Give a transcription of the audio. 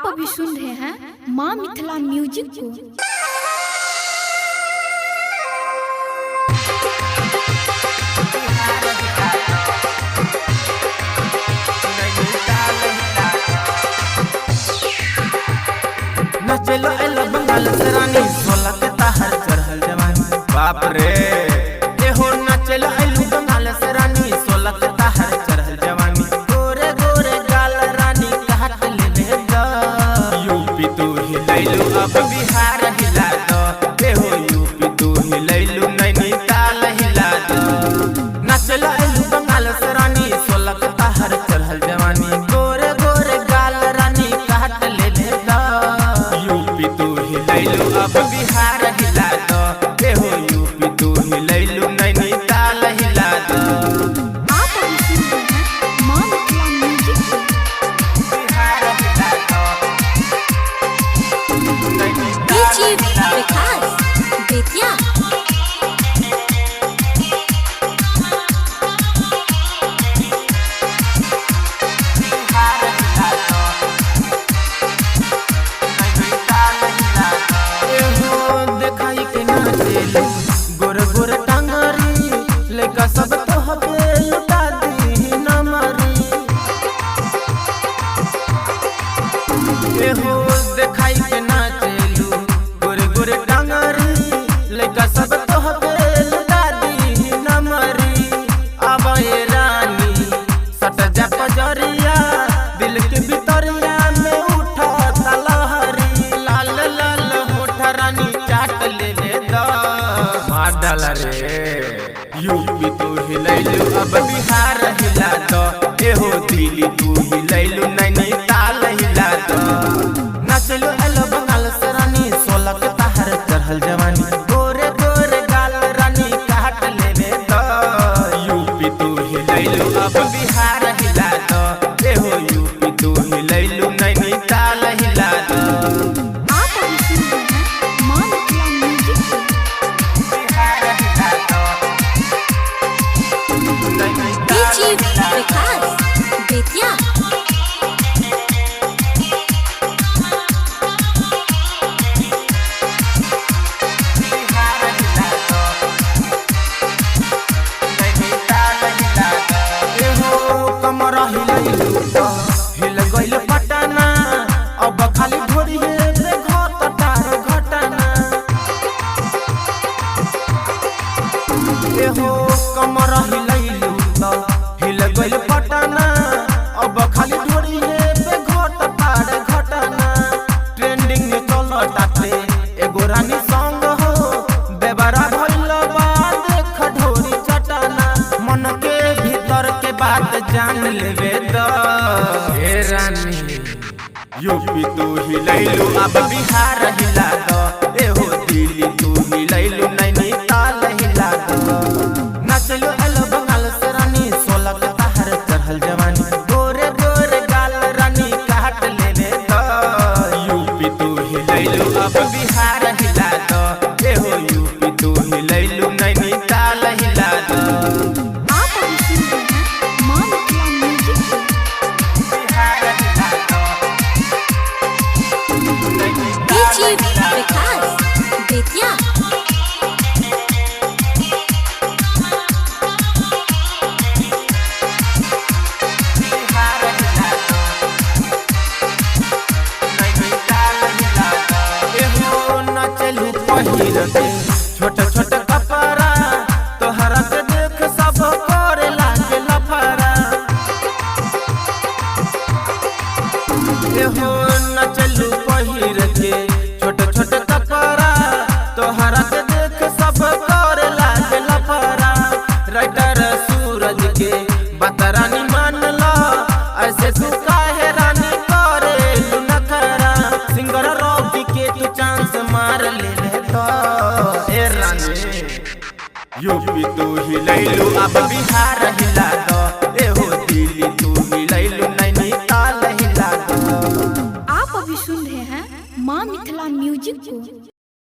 आप अभी सुन रहे हैं माँ मिथिला म्यूजिक को। नचलो एलो बंगाल से रानी सोला के ताहर चढ़ल जवानी बाप रे ए हो नचलो एलो बंगाल से रानी सोला के ताहर चढ़ल जवानी गोरे गोरे गाल रानी काट ले द यूपी तू हिलैलू अब बिहार हिला दो ए हो यूपी तू हिलैलू नैनीताल हिला दो नचलो एलो बंगाल से रानी सोला के ताहर चढ़ल जवानी गोरे गोरे गाल रानी काट ले द यूपी तू हिलैलू अब बिहार हिला दो ए हो यूपी तू हिलैलू नैनीताल हिला दो आप अभी सुन रहे हैं माँ मिथिला म्यूजिक को। बिहार हिला दो डीजे विकास बेतिया। गोर गोर टांगरी लेका सब तो हबे लुटा दी नमरी एहो देखाई के नाचेलू गोर गोर टांगरी लेका सब तो हबे लुटा दी नमरी अब ए रानी सट जा पजरिया दिल के भीतरिया में उठा तलहरी लाल लाल होठ रानी चाट ले डाला रे यूपी तू हिलैलू अब बिहार हिला दो ए हो दिल्ली तू हिलैलू नैनीताल हिला दो नचलो एलो बंगाल से रानी सोला के ताहर चढ़ल जवानी गोरे गोरे गाल रानी काट ले दो यूपी तू हिलैलू अब बिहार हिला दो ए हो यूपी तू हिलैलू नैनीताल हिला दो आप अभी सुन रहे हैं माँ मिथिला म्यूजिक को। डीजे विकास बेतिया। हिल गइल पटना अब खाली ढोरी हे घटार घटना एहो कमर हिलैलू तो हिल गइल पटना अब खाली ढोरी हे घटार घटना ट्रेंडिंग में चलो ताते एगो रानी संग हो बेबरा भइल बा देख ढोरी चटना मन के भीतर के बात जान लेबे द ए रानी यूपी तू हिलैलू अब बिहार हिला दो ए हो दिल्ली तू हिलैलू नैनीताल हिला दो नचलो एलो बंगाल से रानी सोला के ताहर चढ़ल जवानी गोरे गोरे गाल रानी काट ले दो यूपी तू हिलैलू अब बिहार हिला दो ए हो यूपी तू हिलैलू नैनीताल हिला दो आप अभी सुन रहे हैं माँ मिथिला म्यूजिक को। डीजे विकास बेतिया। छोटे छोटे कपड़ा तोहरा के देख सब करे लागे लफड़ा एहो नचलू पहिर के छोटे छोटे कपड़ा तोहरा के देख सब करे लागे लफड़ा राइटर सूरज के बतरानी मान लो ऐसे तू काहे रानी करे नखरा सिंगर रॉकी के तू चांस मार ले तो ए रानी यूपी तू हिलैलू अब बिहार हिला दो ए हो दिल्ली तू हिलैलू नैनीताल हिला दो आप अभी सुन रहे हैं माँ मिथिला म्यूजिक को।